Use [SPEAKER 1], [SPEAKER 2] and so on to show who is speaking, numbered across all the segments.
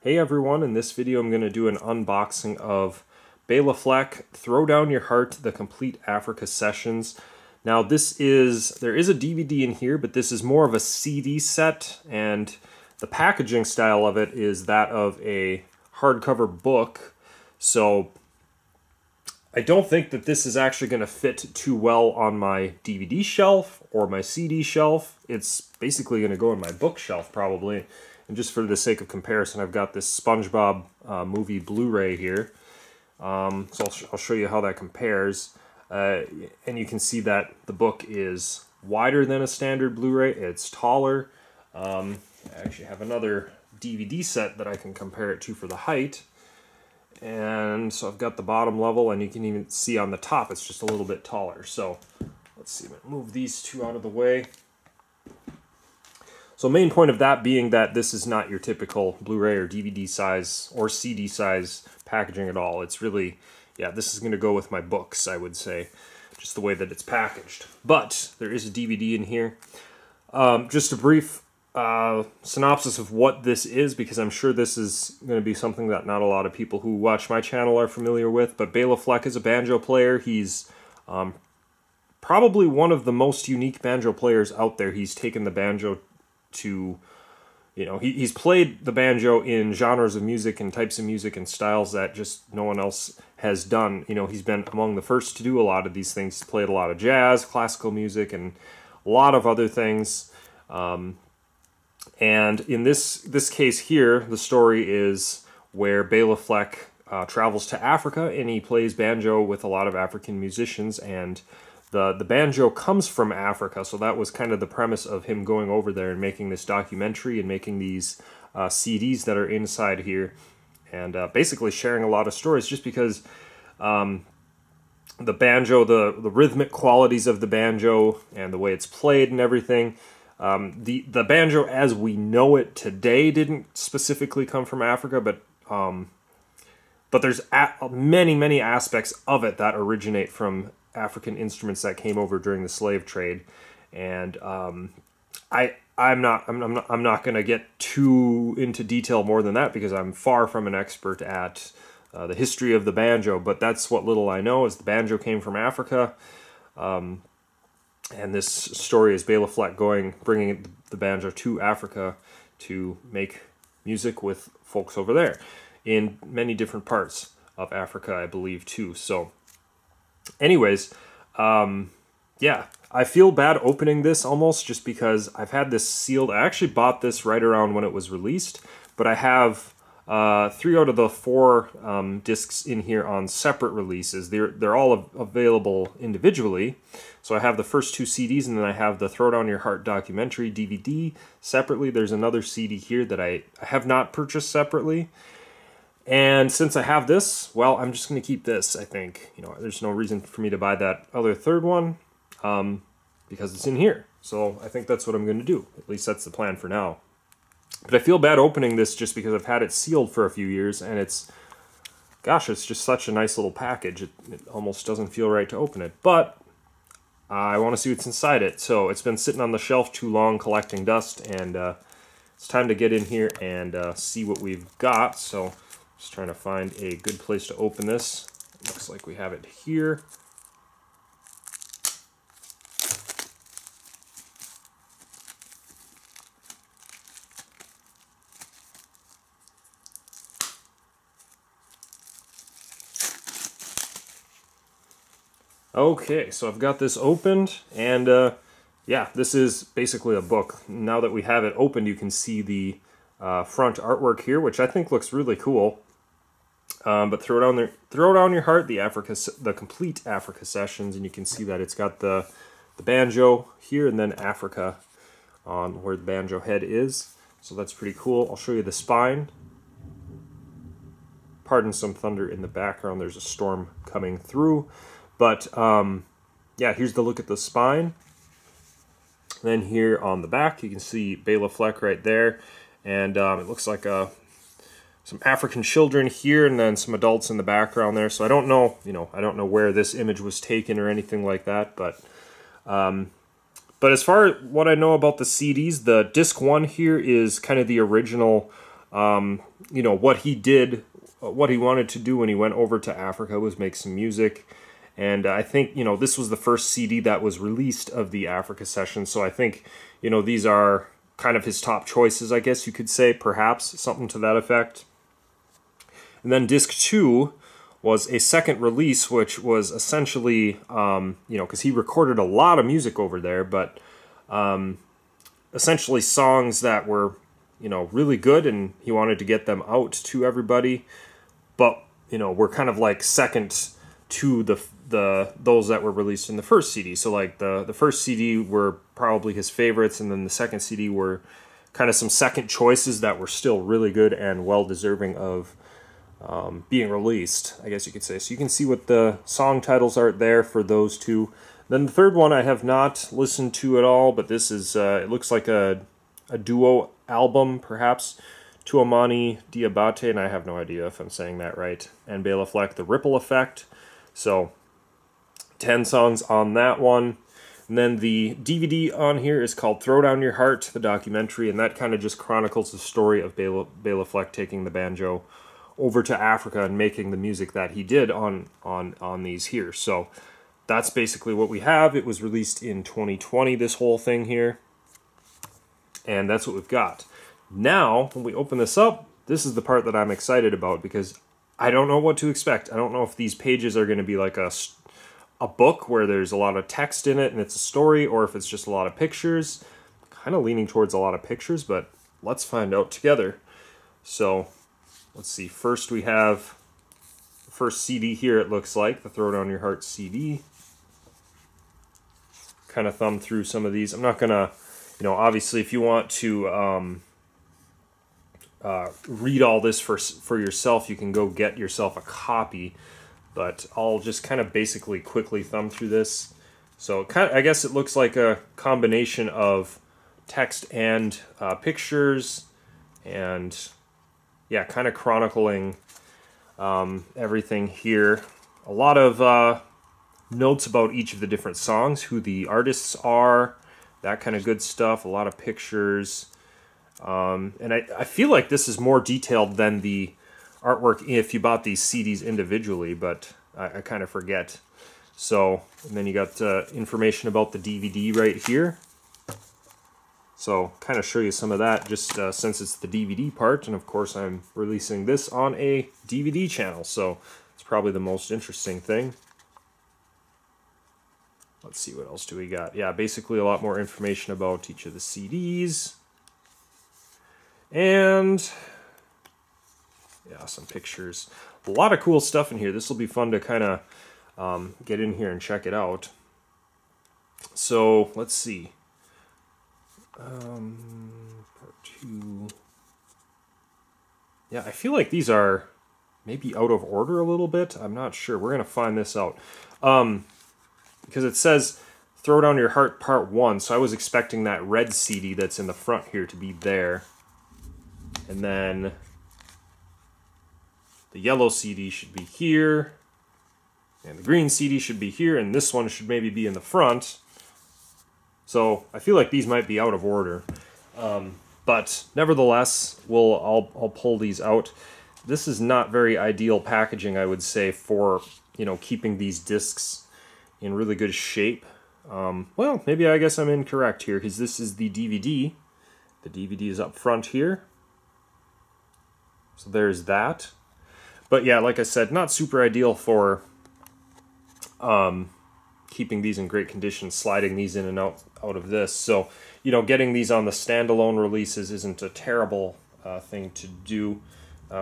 [SPEAKER 1] Hey everyone, in this video I'm going to do an unboxing of Béla Fleck, Throw Down Your Heart, The Complete Africa Sessions. Now there is a DVD in here, but this is more of a CD set, and the packaging style of it is that of a hardcover book. So I don't think that this is actually going to fit too well on my DVD shelf or my CD shelf. It's basically going to go on my bookshelf probably. And just for the sake of comparison, I've got this SpongeBob movie Blu-ray here. So I'll show you how that compares. And you can see that the book is wider than a standard Blu-ray. It's taller. I actually have another DVD set that I can compare it to for the height. And so I've got the bottom level, and you can even see on the top it's just a little bit taller. So let's see, I'm going to move these two out of the way. So main point of that being that this is not your typical Blu-ray or DVD size or CD size packaging at all. It's really, yeah, this is going to go with my books, I would say, just the way that it's packaged. But there is a DVD in here. Just a brief synopsis of what this is, because I'm sure this is going to be something that not a lot of people who watch my channel are familiar with. But Béla Fleck is a banjo player. He's probably one of the most unique banjo players out there. He's taken the banjo to, he's played the banjo in genres of music and types of music and styles that just no one else has done. He's been among the first to do a lot of these things. He's played a lot of jazz, classical music, and a lot of other things. And in this case here, the story is where Béla Fleck travels to Africa, and he plays banjo with a lot of African musicians, and the banjo comes from Africa, so that was kind of the premise of him going over there and making this documentary and making these CDs that are inside here, and basically sharing a lot of stories, just because the banjo, the rhythmic qualities of the banjo and the way it's played and everything. The banjo as we know it today didn't specifically come from Africa, but there's many aspects of it that originate from African instruments that came over during the slave trade, and I'm not going to get too into detail more than that, because I'm far from an expert at the history of the banjo. But that's what little I know, is the banjo came from Africa. And this story is Béla Fleck bringing the banjo to Africa to make music with folks over there in many different parts of Africa, I believe, too. So anyways, yeah, I feel bad opening this almost, just because I've had this sealed. I actually bought this right around when it was released, but I have 3 out of the 4 discs in here on separate releases. They're all available individually. So I have the first 2 CDs, and then I have the Throw Down Your Heart documentary DVD separately. There's another CD here that I have not purchased separately. And since I have this, well, I'm just going to keep this, I think. There's no reason for me to buy that other third one, because it's in here. So I think that's what I'm going to do. At least that's the plan for now. But I feel bad opening this just because I've had it sealed for a few years, and it's just such a nice little package. It almost doesn't feel right to open it. But I want to see what's inside it. So it's been sitting on the shelf too long collecting dust, and it's time to get in here and see what we've got. So just trying to find a good place to open this. Looks like we have it here. Okay, so I've got this opened, and yeah, this is basically a book. Now that we have it opened, you can see the front artwork here, which I think looks really cool. But Throw Down Your Heart, the Complete Africa Sessions, and you can see that it's got the banjo here, and then Africa on where the banjo head is. So that's pretty cool. I'll show you the spine. Pardon some thunder in the background. There's a storm coming through. But yeah, here's the look at the spine. Then here on the back, you can see Béla Fleck right there, and it looks like some African children here, and then some adults in the background there. So I don't know, I don't know where this image was taken or anything like that, but as far as what I know about the CDs, the disc 1 here is kind of the original you know, what he did, what he wanted to do when he went over to Africa was make some music. And I think, you know, this was the first CD that was released of the Africa sessions. So I think, you know, these are kind of his top choices, I guess you could say, perhaps, something to that effect. And then disc 2 was a second release, which was essentially, you know, because he recorded a lot of music over there, but essentially songs that were, you know, really good, and he wanted to get them out to everybody, but, you know, were kind of like second to those that were released in the first CD. So like the first CD were probably his favorites, and then the second CD were kind of some second choices that were still really good and well deserving of being released, I guess you could say. So you can see what the song titles are there for those two. Then the third one I have not listened to at all, but this is it looks like a duo album, perhaps. Tuamani Diabate, and I have no idea if I'm saying that right, and Béla Fleck, The Ripple Effect. So 10 songs on that one. And then the DVD on here is called Throw Down Your Heart, the documentary, and that kind of just chronicles the story of Béla Fleck taking the banjo over to Africa and making the music that he did on these here. So that's basically what we have. It was released in 2020, this whole thing here. And that's what we've got. Now, when we open this up, this is the part that I'm excited about, because I don't know what to expect. I don't know if these pages are going to be like a book where there's a lot of text in it and it's a story, or if it's just a lot of pictures. Kind of leaning towards a lot of pictures, but let's find out together. So, let's see. First we have the first CD here, it looks like, the Throw Down Your Heart CD. Kind of thumb through some of these. I'm not going to, you know, obviously if you want to read all this for yourself, you can go get yourself a copy, but I'll just kind of basically quickly thumb through this. So I guess it looks like a combination of text and pictures, and yeah, kind of chronicling everything here. A lot of notes about each of the different songs, who the artists are, that kind of good stuff, a lot of pictures. And I feel like this is more detailed than the artwork if you bought these CDs individually, but I kind of forget. So, and then you got information about the DVD right here. So, kind of show you some of that, just since it's the DVD part, and of course I'm releasing this on a DVD channel, so it's probably the most interesting thing. Let's see, what else do we got? Yeah, basically a lot more information about each of the CDs. And yeah, some pictures. A lot of cool stuff in here. This will be fun to kind of get in here and check it out. So let's see. Part 2. Yeah, I feel like these are maybe out of order a little bit. I'm not sure. We're going to find this out. Because it says Throw Down Your Heart Part 1, so I was expecting that red CD that's in the front here to be there. And then the yellow CD should be here, and the green CD should be here, and this one should maybe be in the front. So I feel like these might be out of order. But nevertheless, I'll pull these out. This is not very ideal packaging, I would say, for, you know, keeping these discs in really good shape. Well, maybe I guess I'm incorrect here, because this is the DVD. The DVD is up front here. So there's that. But yeah, like I said, not super ideal for keeping these in great condition, sliding these in and out of this. So, you know, getting these on the standalone releases isn't a terrible thing to do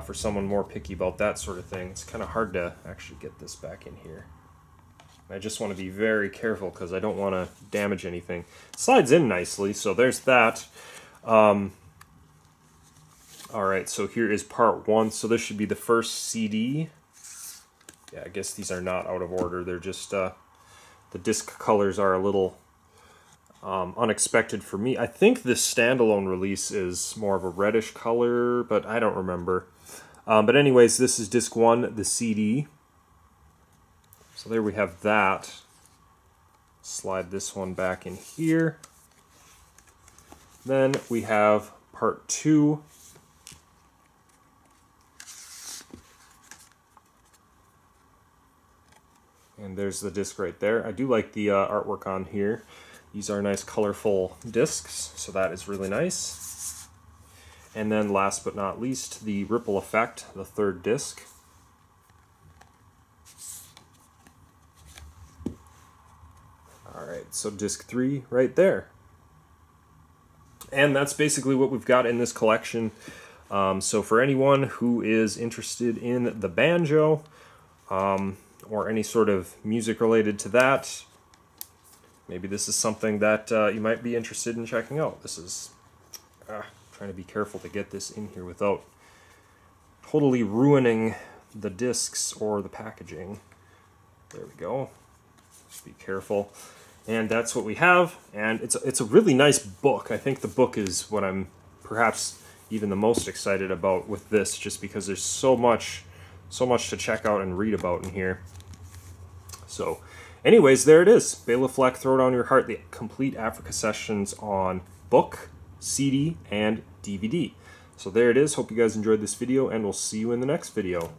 [SPEAKER 1] for someone more picky about that sort of thing. It's kind of hard to actually get this back in here. I just want to be very careful because I don't want to damage anything. It slides in nicely, so there's that. Alright, so here is part 1. So this should be the first CD. Yeah, I guess these are not out of order. They're just, the disc colors are a little unexpected for me. I think this standalone release is more of a reddish color, but I don't remember. But anyways, this is disc 1, the CD. So there we have that. Slide this one back in here. Then we have part 2. And there's the disc right there. I do like the artwork on here. These are nice colorful discs, so that is really nice. And then last but not least, the ripple effect, the third disc. Alright, so disc 3 right there. And that's basically what we've got in this collection. So for anyone who is interested in the banjo, or any sort of music related to that, maybe this is something that you might be interested in checking out. This is trying to be careful to get this in here without totally ruining the discs or the packaging. There we go. Just be careful. And that's what we have, and it's a really nice book. I think the book is what I'm perhaps even the most excited about with this, just because there's so much to check out and read about in here. So anyways, there it is. Béla Fleck, Throw Down Your Heart, the complete Africa sessions on book, CD, and DVD. So there it is. Hope you guys enjoyed this video, and we'll see you in the next video.